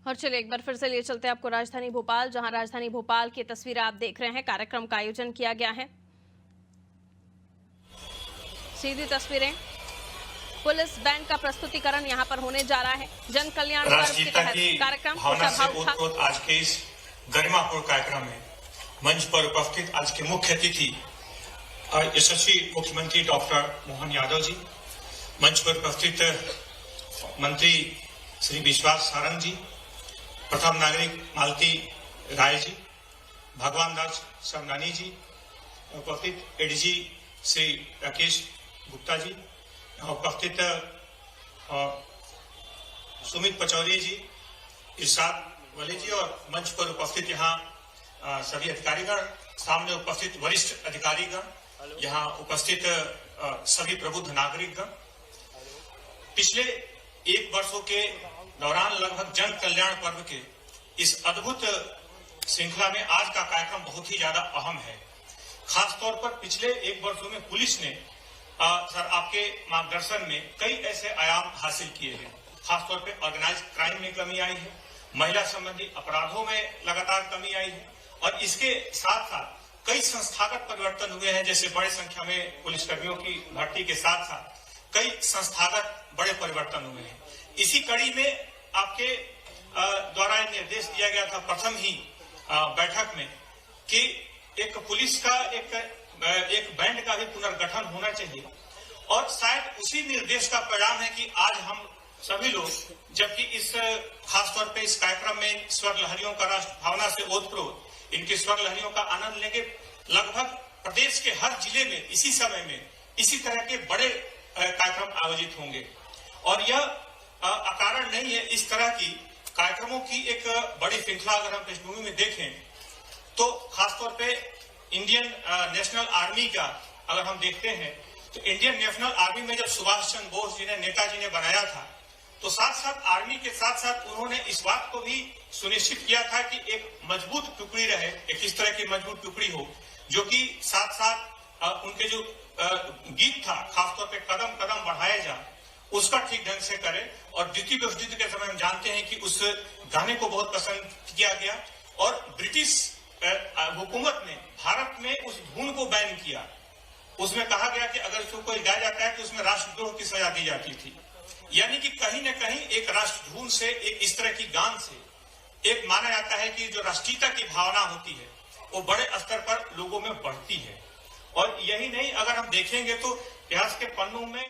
और चलिए एक बार फिर से लिए चलते हैं आपको राजधानी भोपाल, जहां राजधानी भोपाल की तस्वीरें आप देख रहे हैं। कार्यक्रम का आयोजन किया गया है। सीधी तस्वीरें, पुलिस बैंड का प्रस्तुतिकरण यहां पर होने जा रहा है। जन कल्याण पर्व के तहत कार्यक्रम भावना से ओतप्रोत आज के इस गरिमापूर्ण कार्यक्रम में मंच पर उपस्थित आज के मुख्य अतिथि यशस्वी मुख्यमंत्री डॉक्टर मोहन यादव जी, मंच पर उपस्थित मंत्री श्री विश्वास सारंग जी, प्रथम नागरिक मालती राय जी, भगवान दास समनानी जी, उपस्थित एडीजी श्री राकेश गुप्ता जी, उपस्थित सुमित पचौरी जी, इरशाद वली जी और मंच पर उपस्थित यहाँ सभी अधिकारीगण, सामने उपस्थित वरिष्ठ अधिकारीगण, यहाँ उपस्थित सभी प्रबुद्ध नागरिकगण। पिछले एक वर्षों के दौरान लगभग जन कल्याण पर्व के इस अद्भुत श्रृंखला में आज का कार्यक्रम बहुत ही ज्यादा अहम है। खासतौर पर पिछले एक वर्षों में पुलिस ने सर आपके मार्गदर्शन में कई ऐसे आयाम हासिल किए हैं। खासतौर पे ऑर्गेनाइज क्राइम में कमी आई है, महिला संबंधी अपराधों में लगातार कमी आई है और इसके साथ साथ कई संस्थागत परिवर्तन हुए हैं। जैसे बड़े संख्या में पुलिसकर्मियों की भर्ती के साथ साथ कई संस्थागत बड़े परिवर्तन हुए हैं। इसी कड़ी में आपके द्वारा निर्देश दिया गया था प्रथम ही बैठक में कि एक पुलिस का एक बैंड का भी पुनर्गठन होना चाहिए और शायद उसी निर्देश का परिणाम है कि आज हम सभी लोग जबकि इस खासतौर पे इस कार्यक्रम में स्वर लहरियों का राष्ट्र भावना से ओतप्रोत इनके स्वर लहरियों का आनंद लेंगे। लगभग प्रदेश के हर जिले में इसी समय में इसी तरह के बड़े कार्यक्रम आयोजित होंगे और यह अकारण नहीं है। इस तरह की कार्यक्रमों की एक बड़ी श्रृंखला अगर हम पृष्ठभूमि में देखें तो खासतौर पे इंडियन नेशनल आर्मी का अगर हम देखते हैं तो इंडियन नेशनल आर्मी में जब सुभाष चंद्र बोस जी ने नेताजी ने बनाया था तो साथ साथ आर्मी के साथ साथ उन्होंने इस बात को भी सुनिश्चित किया था कि एक मजबूत टुकड़ी रहे, एक इस तरह की मजबूत टुकड़ी हो जो कि साथ साथ उनके जो गीत था खासतौर पे कदम कदम बढ़ाए जा उसका ठीक ढंग से करे। और द्वितीय विश्व युद्ध के समय हम जानते हैं कि उस गाने को बहुत पसंद किया गया और ब्रिटिश हुकूमत ने भारत में उस धुन को बैन किया। उसमें कहा गया कि अगर इसको कोई गाया जाता है तो उसमें राष्ट्रद्रोह की सजा दी जाती थी। यानी कि कहीं न कहीं एक राष्ट्रधुन से, एक इस तरह की गान से एक माना जाता है कि जो राष्ट्रीयता की भावना होती है वो बड़े स्तर पर लोगों में बढ़ती है। और यही नहीं, अगर हम देखेंगे तो इतिहास के पन्नों में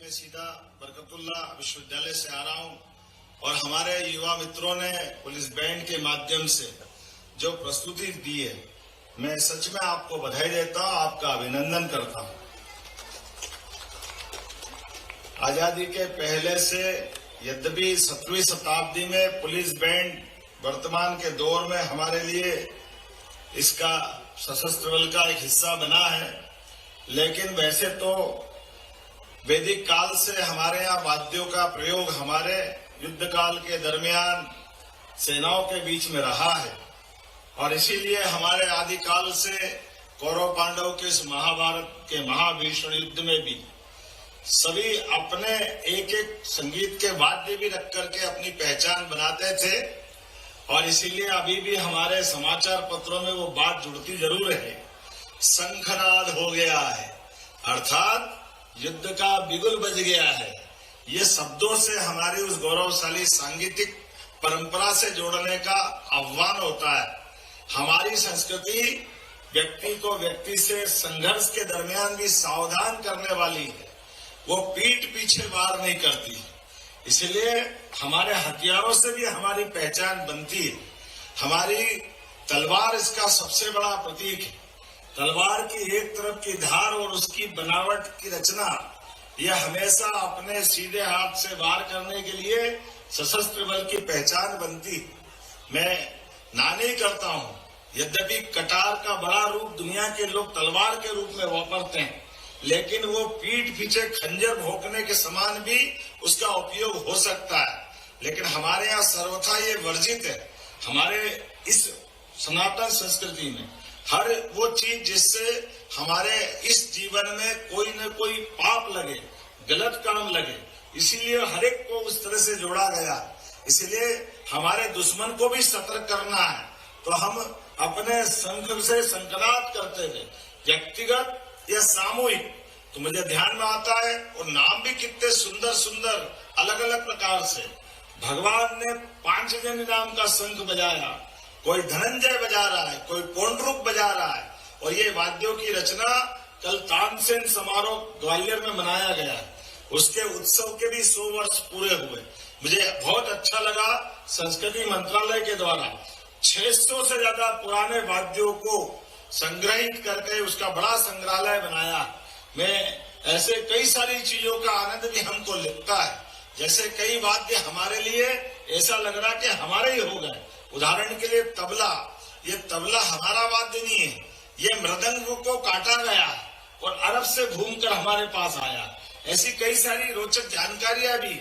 मैं सीधा बरकतुल्ला विश्वविद्यालय से आ रहा हूं और हमारे युवा मित्रों ने पुलिस बैंड के माध्यम से जो प्रस्तुति दी है, मैं सच में आपको बधाई देता हूं, आपका अभिनंदन करता हूं। आजादी के पहले से यद्यपि 17वीं शताब्दी में पुलिस बैंड वर्तमान के दौर में हमारे लिए इसका सशस्त्र बल का एक हिस्सा बना है, लेकिन वैसे तो वैदिक काल से हमारे यहाँ वाद्यों का प्रयोग हमारे युद्ध काल के दरमियान सेनाओं के बीच में रहा है और इसीलिए हमारे आदिकाल से कौरव पांडव के इस महाभारत के महाभीषण युद्ध में भी सभी अपने एक एक संगीत के वाद्य भी रख करके अपनी पहचान बनाते थे और इसीलिए अभी भी हमारे समाचार पत्रों में वो बात जुड़ती जरूर है, शंखनाद हो गया है, अर्थात युद्ध का बिगुल बज गया है। ये शब्दों से हमारी उस गौरवशाली सांगीतिक परंपरा से जोड़ने का आह्वान होता है। हमारी संस्कृति व्यक्ति को व्यक्ति से संघर्ष के दरमियान भी सावधान करने वाली है, वो पीठ पीछे वार नहीं करती, इसलिए हमारे हथियारों से भी हमारी पहचान बनती है। हमारी तलवार इसका सबसे बड़ा प्रतीक है। तलवार की एक तरफ की धार और उसकी बनावट की रचना, यह हमेशा अपने सीधे हाथ से वार करने के लिए सशस्त्र बल की पहचान बनती है। मैं ना नहीं करता हूं, यद्यपि कटार का बड़ा रूप दुनिया के लोग तलवार के रूप में वापरते हैं, लेकिन वो पीठ पीछे खंजर भोंकने के समान भी उसका उपयोग हो सकता है, लेकिन हमारे यहाँ सर्वथा ये वर्जित है। हमारे इस सनातन संस्कृति में हर वो चीज जिससे हमारे इस जीवन में कोई न कोई पाप लगे, गलत काम लगे, इसीलिए हर एक को उस तरह से जोड़ा गया। इसलिए हमारे दुश्मन को भी सतर्क करना है, तो हम अपने शंख से शंखनाद करते हुए व्यक्तिगत या सामूहिक, तो मुझे ध्यान में आता है और नाम भी कितने सुंदर सुंदर अलग अलग प्रकार से भगवान ने पांचजन्य नाम का शंख बजाया, कोई धनंजय बजा रहा है, कोई पौंड्रुक बजा रहा है, और ये वाद्यों की रचना कल तानसेन समारोह ग्वालियर में मनाया गया। उसके उत्सव के भी 100 वर्ष पूरे हुए। मुझे बहुत अच्छा लगा, संस्कृति मंत्रालय के द्वारा 600 से ज्यादा पुराने वाद्यों को संग्रहित करके उसका बड़ा संग्रहालय बनाया। मैं ऐसे कई सारी चीजों का आनंद भी हमको लगता है, जैसे कई वाद्य हमारे लिए ऐसा लग रहा कि हमारे ही हो गए। उदाहरण के लिए तबला, ये तबला हमारा वाद्य नहीं है, ये मृदंग को काटा गया और अरब से घूमकर हमारे पास आया। ऐसी कई सारी रोचक जानकारियां भी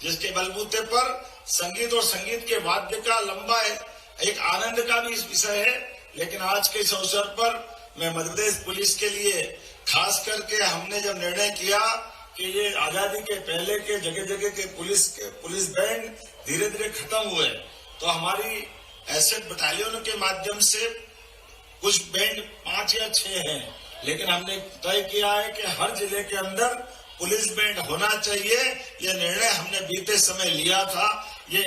जिसके बलबूते पर संगीत और संगीत के वाद्य का लंबा एक आनंद का भी इस विषय है। लेकिन आज के इस अवसर पर मैं मध्य प्रदेश पुलिस के लिए खास करके हमने जब निर्णय किया कि ये आजादी के पहले के जगह जगह के पुलिस बैंड धीरे धीरे खत्म हुए, तो हमारी ऐसे बटालियनों के माध्यम से कुछ बैंड 5 या 6 हैं, लेकिन हमने तय किया है कि हर जिले के अंदर पुलिस बैंड होना चाहिए। ये निर्णय हमने बीते समय लिया था। ये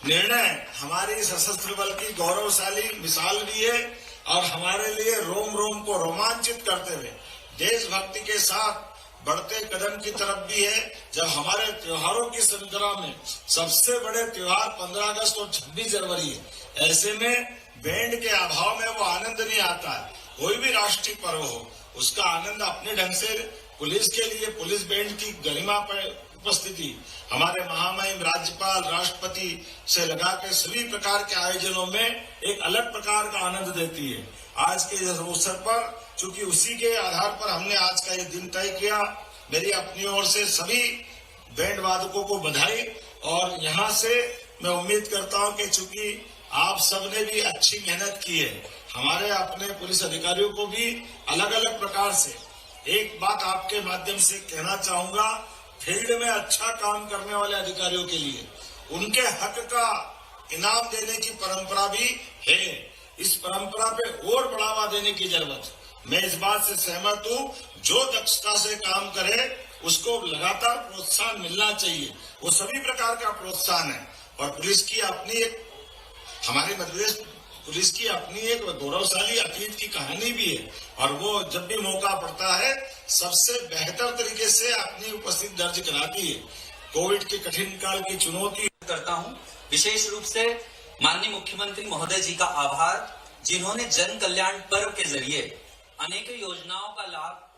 निर्णय हमारी सशस्त्र बल की गौरवशाली मिसाल भी है और हमारे लिए रोम रोम को रोमांचित करते हुए देशभक्ति के साथ बढ़ते कदम की तरफ भी है। जब हमारे त्योहारों की श्रृंखला में सबसे बड़े त्योहार 15 अगस्त और 26 जनवरी है, ऐसे में बैंड के अभाव में वो आनंद नहीं आता है। कोई भी राष्ट्रीय पर्व हो, उसका आनंद अपने ढंग से पुलिस के लिए पुलिस बैंड की गरिमा पर उपस्थिति हमारे महामहिम राज्यपाल राष्ट्रपति से लगा के सभी प्रकार के आयोजनों में एक अलग प्रकार का आनंद देती है। आज के इस अवसर पर चूंकि उसी के आधार पर हमने आज का ये दिन तय किया, मेरी अपनी ओर से सभी बैंड वादकों को बधाई। और यहाँ से मैं उम्मीद करता हूँ कि चूंकि आप सबने भी अच्छी मेहनत की है, हमारे अपने पुलिस अधिकारियों को भी अलग अलग प्रकार से एक बात आपके माध्यम से कहना चाहूंगा, फील्ड में अच्छा काम करने वाले अधिकारियों के लिए उनके हक का इनाम देने की परंपरा भी है। इस परंपरा पे और बढ़ावा देने की जरूरत है। मैं इस बात से सहमत हूँ, जो दक्षता से काम करे उसको लगातार प्रोत्साहन मिलना चाहिए। वो सभी प्रकार का प्रोत्साहन है और पुलिस की अपनी एक, हमारे मध्य प्रदेश पुलिस की अपनी एक गौरवशाली अतीत की कहानी भी है और वो जब भी मौका पड़ता है सबसे बेहतर तरीके से अपनी उपस्थिति दर्ज कराती है। कोविड के कठिन काल की चुनौती करता हूं। विशेष रूप से माननीय मुख्यमंत्री महोदय जी का आभार, जिन्होंने जन कल्याण पर्व के जरिए अनेक योजनाओं का लाभ